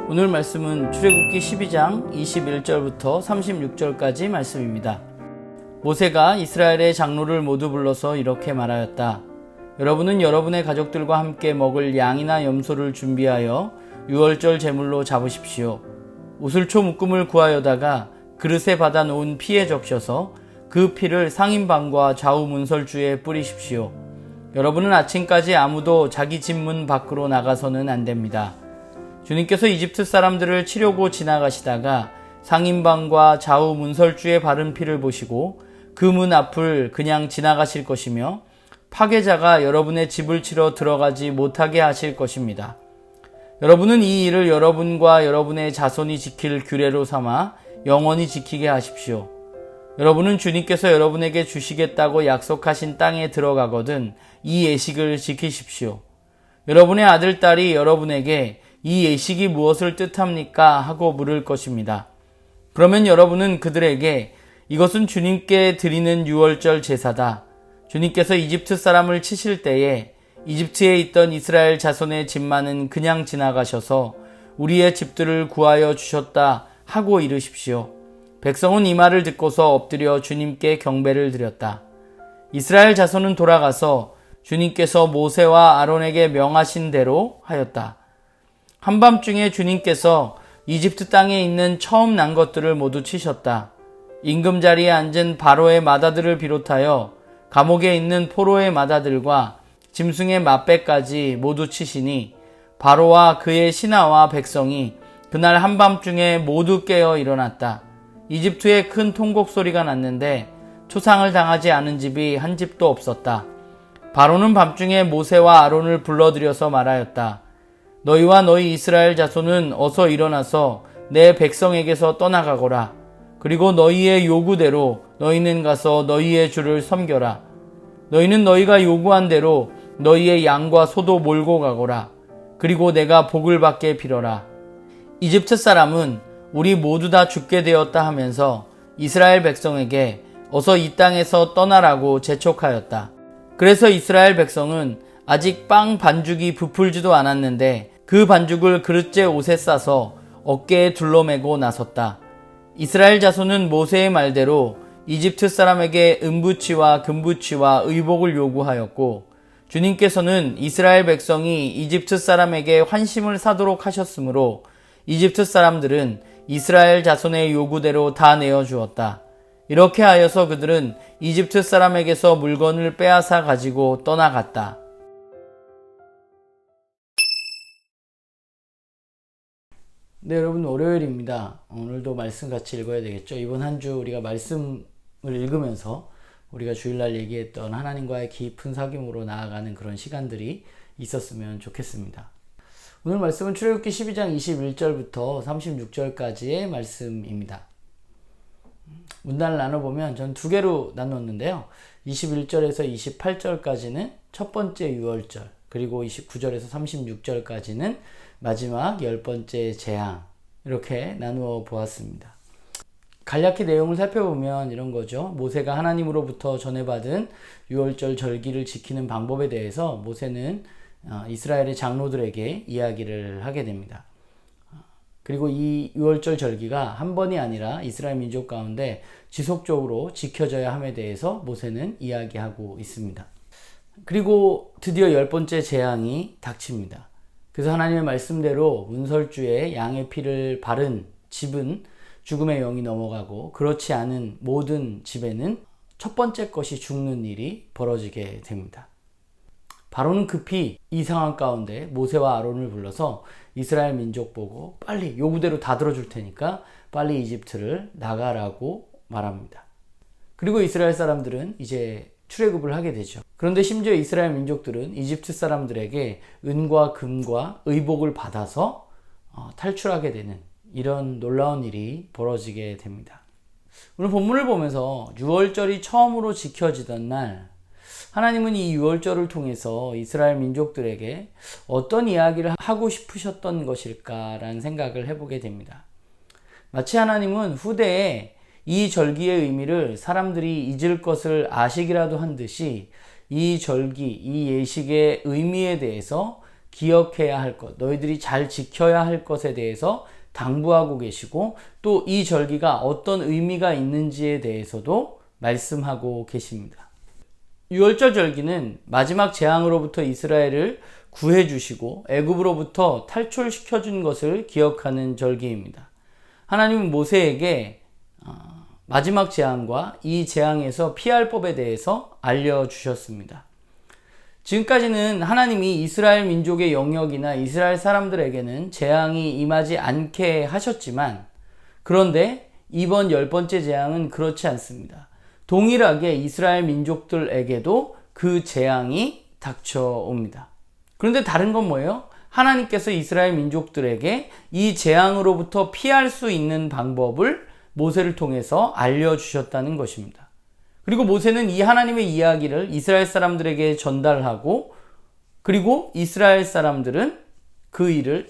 오늘 말씀은 출애굽기 12장 21절부터 36절까지 말씀입니다. 모세가 이스라엘의 장로를 모두 불러서 이렇게 말하였다. 여러분은 여러분의 가족들과 함께 먹을 양이나 염소를 준비하여 유월절 제물로 잡으십시오. 우슬초 묶음을 구하여다가 그릇에 받아 놓은 피에 적셔서 그 피를 상인방과 좌우 문설주에 뿌리십시오. 여러분은 아침까지 아무도 자기 집 문 밖으로 나가서는 안 됩니다. 주님께서 이집트 사람들을 치려고 지나가시다가 상인방과 좌우 문설주에 바른 피를 보시고 그 문 앞을 그냥 지나가실 것이며 파괴자가 여러분의 집을 치러 들어가지 못하게 하실 것입니다. 여러분은 이 일을 여러분과 여러분의 자손이 지킬 규례로 삼아 영원히 지키게 하십시오. 여러분은 주님께서 여러분에게 주시겠다고 약속하신 땅에 들어가거든 이 예식을 지키십시오. 여러분의 아들, 딸이 여러분에게 이 예식이 무엇을 뜻합니까? 하고 물을 것입니다. 그러면 여러분은 그들에게 이것은 주님께 드리는 유월절 제사다. 주님께서 이집트 사람을 치실 때에 이집트에 있던 이스라엘 자손의 집만은 그냥 지나가셔서 우리의 집들을 구하여 주셨다 하고 이르십시오. 백성은 이 말을 듣고서 엎드려 주님께 경배를 드렸다. 이스라엘 자손은 돌아가서 주님께서 모세와 아론에게 명하신 대로 하였다. 한밤중에 주님께서 이집트 땅에 있는 처음 난 것들을 모두 치셨다. 임금자리에 앉은 바로의 맏아들을 비롯하여 감옥에 있는 포로의 맏아들과 짐승의 맏배까지 모두 치시니 바로와 그의 신하와 백성이 그날 한밤중에 모두 깨어 일어났다. 이집트에 큰 통곡 소리가 났는데 초상을 당하지 않은 집이 한 집도 없었다. 바로는 밤중에 모세와 아론을 불러들여서 말하였다. 너희와 너희 이스라엘 자손은 어서 일어나서 내 백성에게서 떠나가거라. 그리고 너희의 요구대로 너희는 가서 너희의 주를 섬겨라. 너희는 너희가 요구한 대로 너희의 양과 소도 몰고 가거라. 그리고 내가 복을 받게 빌어라. 이집트 사람은 우리 모두 다 죽게 되었다 하면서 이스라엘 백성에게 어서 이 땅에서 떠나라고 재촉하였다. 그래서 이스라엘 백성은 아직 빵 반죽이 부풀지도 않았는데 그 반죽을 그릇째 옷에 싸서 어깨에 둘러매고 나섰다. 이스라엘 자손은 모세의 말대로 이집트 사람에게 은부치와 금부치와 의복을 요구하였고 주님께서는 이스라엘 백성이 이집트 사람에게 환심을 사도록 하셨으므로 이집트 사람들은 이스라엘 자손의 요구대로 다 내어주었다. 이렇게 하여서 그들은 이집트 사람에게서 물건을 빼앗아 가지고 떠나갔다. 네, 여러분, 월요일입니다. 오늘도 말씀 같이 읽어야 되겠죠. 이번 한 주 우리가 말씀을 읽으면서 우리가 주일날 얘기했던 하나님과의 깊은 사귐으로 나아가는 그런 시간들이 있었으면 좋겠습니다. 오늘 말씀은 출애굽기 12장 21절부터 36절까지의 말씀입니다. 문단을 나눠보면 전 두 개로 나눴는데요. 21절에서 28절까지는 첫 번째 유월절, 그리고 29절에서 36절까지는 마지막 10번째 재앙, 이렇게 나누어 보았습니다. 간략히 내용을 살펴보면 이런 거죠. 모세가 하나님으로부터 전해받은 유월절 절기를 지키는 방법에 대해서 모세는 이스라엘의 장로들에게 이야기를 하게 됩니다. 그리고 이 유월절 절기가 한 번이 아니라 이스라엘 민족 가운데 지속적으로 지켜져야 함에 대해서 모세는 이야기하고 있습니다. 그리고 드디어 10번째 재앙이 닥칩니다. 그래서 하나님의 말씀대로 문설주에 양의 피를 바른 집은 죽음의 영이 넘어가고 그렇지 않은 모든 집에는 첫 번째 것이 죽는 일이 벌어지게 됩니다. 바로는 급히 이 상황 가운데 모세와 아론을 불러서 이스라엘 민족 보고 빨리 요구대로 다 들어줄 테니까 빨리 이집트를 나가라고 말합니다. 그리고 이스라엘 사람들은 이제 출애굽을 하게 되죠. 그런데 심지어 이스라엘 민족들은 이집트 사람들에게 은과 금과 의복을 받아서 탈출하게 되는 이런 놀라운 일이 벌어지게 됩니다. 오늘 본문을 보면서 유월절이 처음으로 지켜지던 날, 하나님은 이 유월절을 통해서 이스라엘 민족들에게 어떤 이야기를 하고 싶으셨던 것일까라는 생각을 해보게 됩니다. 마치 하나님은 후대에 이 절기의 의미를 사람들이 잊을 것을 아시기라도 한 듯이 이 절기, 이 예식의 의미에 대해서 기억해야 할 것, 너희들이 잘 지켜야 할 것에 대해서 당부하고 계시고, 또 이 절기가 어떤 의미가 있는지에 대해서도 말씀하고 계십니다. 유월절 절기는 마지막 재앙으로부터 이스라엘을 구해주시고 애굽으로부터 탈출시켜준 것을 기억하는 절기입니다. 하나님은 모세에게 마지막 재앙과 이 재앙에서 피할 법에 대해서 알려주셨습니다. 지금까지는 하나님이 이스라엘 민족의 영역이나 이스라엘 사람들에게는 재앙이 임하지 않게 하셨지만, 그런데 이번 10번째 재앙은 그렇지 않습니다. 동일하게 이스라엘 민족들에게도 그 재앙이 닥쳐옵니다. 그런데 다른 건 뭐예요? 하나님께서 이스라엘 민족들에게 이 재앙으로부터 피할 수 있는 방법을 모세를 통해서 알려주셨다는 것입니다. 그리고 모세는 이 하나님의 이야기를 이스라엘 사람들에게 전달하고, 그리고 이스라엘 사람들은 그 일을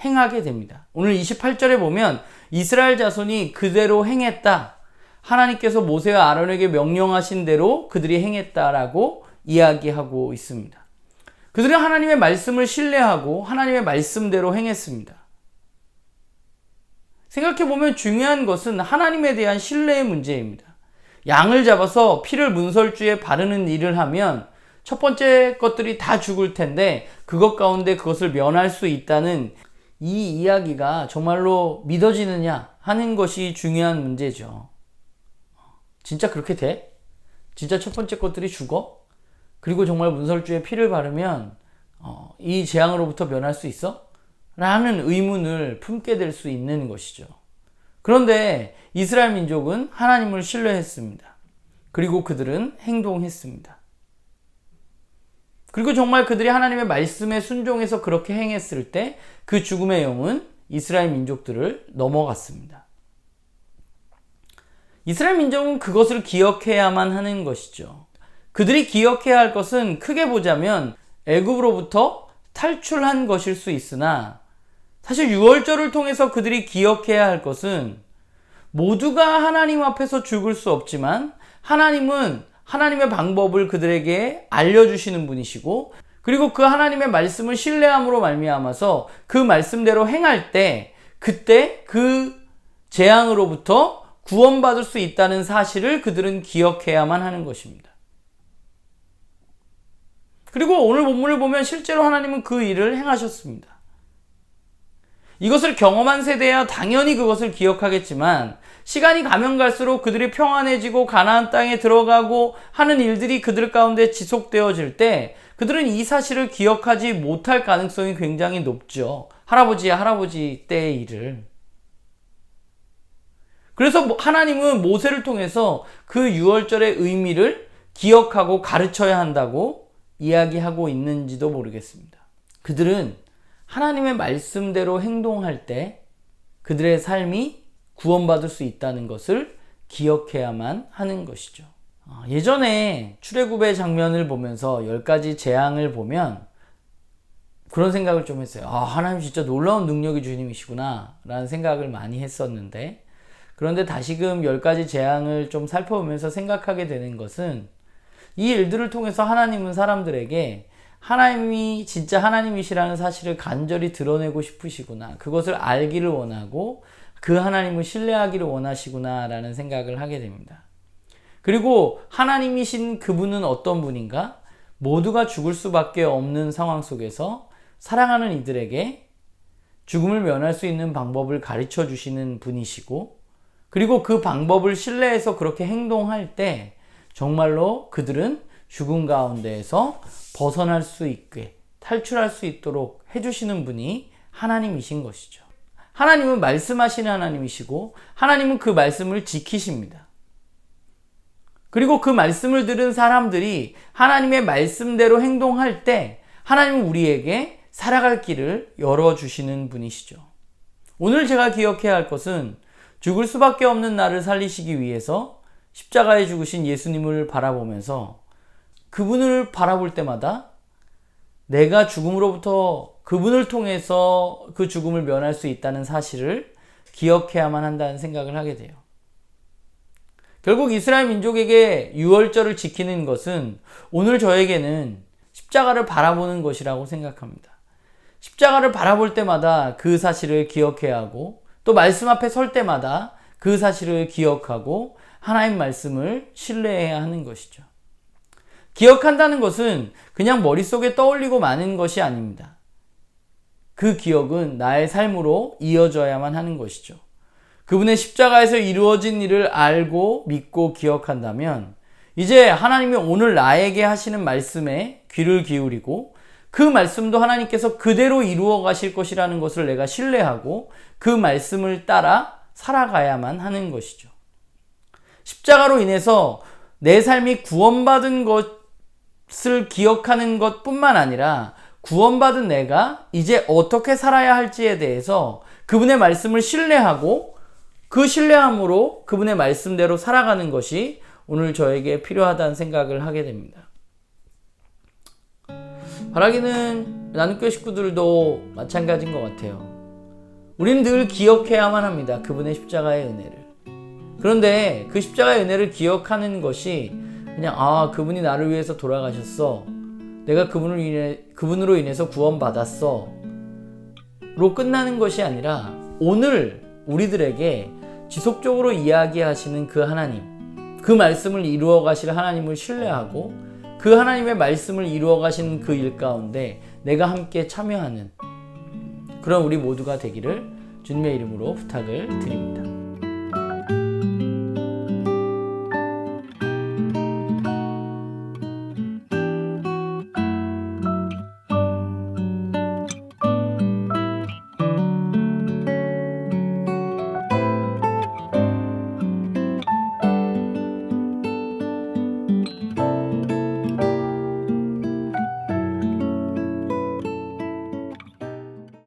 행하게 됩니다. 오늘 28절에 보면 이스라엘 자손이 그대로 행했다, 하나님께서 모세와 아론에게 명령하신 대로 그들이 행했다라고 이야기하고 있습니다. 그들은 하나님의 말씀을 신뢰하고 하나님의 말씀대로 행했습니다. 생각해보면 중요한 것은 하나님에 대한 신뢰의 문제입니다. 양을 잡아서 피를 문설주에 바르는 일을 하면 첫 번째 것들이 다 죽을 텐데 그것 가운데 그것을 면할 수 있다는 이 이야기가 정말로 믿어지느냐 하는 것이 중요한 문제죠. 진짜 그렇게 돼? 진짜 첫 번째 것들이 죽어? 그리고 정말 문설주에 피를 바르면 이 재앙으로부터 면할 수 있어? 라는 의문을 품게 될 수 있는 것이죠. 그런데 이스라엘 민족은 하나님을 신뢰했습니다. 그리고 그들은 행동했습니다. 그리고 정말 그들이 하나님의 말씀에 순종해서 그렇게 행했을 때 그 죽음의 영은 이스라엘 민족들을 넘어갔습니다. 이스라엘 민족은 그것을 기억해야만 하는 것이죠. 그들이 기억해야 할 것은 크게 보자면 애굽으로부터 탈출한 것일 수 있으나, 사실 유월절을 통해서 그들이 기억해야 할 것은 모두가 하나님 앞에서 죽을 수 없지만 하나님은 하나님의 방법을 그들에게 알려주시는 분이시고, 그리고 그 하나님의 말씀을 신뢰함으로 말미암아서 그 말씀대로 행할 때 그때 그 재앙으로부터 구원받을 수 있다는 사실을 그들은 기억해야만 하는 것입니다. 그리고 오늘 본문을 보면 실제로 하나님은 그 일을 행하셨습니다. 이것을 경험한 세대야 당연히 그것을 기억하겠지만, 시간이 가면 갈수록 그들이 평안해지고 가나안 땅에 들어가고 하는 일들이 그들 가운데 지속되어질 때 그들은 이 사실을 기억하지 못할 가능성이 굉장히 높죠. 할아버지 때의 일을. 그래서 하나님은 모세를 통해서 그 유월절의 의미를 기억하고 가르쳐야 한다고 이야기하고 있는지도 모르겠습니다. 그들은 하나님의 말씀대로 행동할 때 그들의 삶이 구원받을 수 있다는 것을 기억해야만 하는 것이죠. 예전에 출애굽의 장면을 보면서 10가지 재앙을 보면 그런 생각을 좀 했어요. 하나님 진짜 놀라운 능력의 주님이시구나 라는 생각을 많이 했었는데, 그런데 다시금 10가지 재앙을 좀 살펴보면서 생각하게 되는 것은, 이 일들을 통해서 하나님은 사람들에게 하나님이 진짜 하나님이시라는 사실을 간절히 드러내고 싶으시구나, 그것을 알기를 원하고 그 하나님을 신뢰하기를 원하시구나 라는 생각을 하게 됩니다. 그리고 하나님이신 그분은 어떤 분인가? 모두가 죽을 수밖에 없는 상황 속에서 사랑하는 이들에게 죽음을 면할 수 있는 방법을 가르쳐 주시는 분이시고, 그리고 그 방법을 신뢰해서 그렇게 행동할 때 정말로 그들은 죽음 가운데에서 벗어날 수 있게, 탈출할 수 있도록 해주시는 분이 하나님이신 것이죠. 하나님은 말씀하시는 하나님이시고 하나님은 그 말씀을 지키십니다. 그리고 그 말씀을 들은 사람들이 하나님의 말씀대로 행동할 때 하나님은 우리에게 살아갈 길을 열어주시는 분이시죠. 오늘 제가 기억해야 할 것은 죽을 수밖에 없는 나를 살리시기 위해서 십자가에 죽으신 예수님을 바라보면서 그분을 바라볼 때마다 내가 죽음으로부터 그분을 통해서 그 죽음을 면할 수 있다는 사실을 기억해야만 한다는 생각을 하게 돼요. 결국 이스라엘 민족에게 유월절을 지키는 것은 오늘 저에게는 십자가를 바라보는 것이라고 생각합니다. 십자가를 바라볼 때마다 그 사실을 기억해야 하고 또 말씀 앞에 설 때마다 그 사실을 기억하고 하나님 말씀을 신뢰해야 하는 것이죠. 기억한다는 것은 그냥 머릿속에 떠올리고 마는 것이 아닙니다. 그 기억은 나의 삶으로 이어져야만 하는 것이죠. 그분의 십자가에서 이루어진 일을 알고 믿고 기억한다면 이제 하나님이 오늘 나에게 하시는 말씀에 귀를 기울이고 그 말씀도 하나님께서 그대로 이루어 가실 것이라는 것을 내가 신뢰하고 그 말씀을 따라 살아가야만 하는 것이죠. 십자가로 인해서 내 삶이 구원받은 것을 기억하는 것뿐만 아니라 구원받은 내가 이제 어떻게 살아야 할지에 대해서 그분의 말씀을 신뢰하고 그 신뢰함으로 그분의 말씀대로 살아가는 것이 오늘 저에게 필요하다는 생각을 하게 됩니다. 바라기는 나눔교회 식구들도 마찬가지인 것 같아요. 우리는 늘 기억해야만 합니다. 그분의 십자가의 은혜를. 그런데 그 십자가의 은혜를 기억하는 것이 그냥 그분이 나를 위해서 돌아가셨어. 내가 그분으로 인해서 구원받았어. 로 끝나는 것이 아니라 오늘 우리들에게 지속적으로 이야기하시는 그 하나님, 그 말씀을 이루어 가실 하나님을 신뢰하고 그 하나님의 말씀을 이루어 가시는 그 일 가운데 내가 함께 참여하는 그런 우리 모두가 되기를 주님의 이름으로 부탁을 드립니다.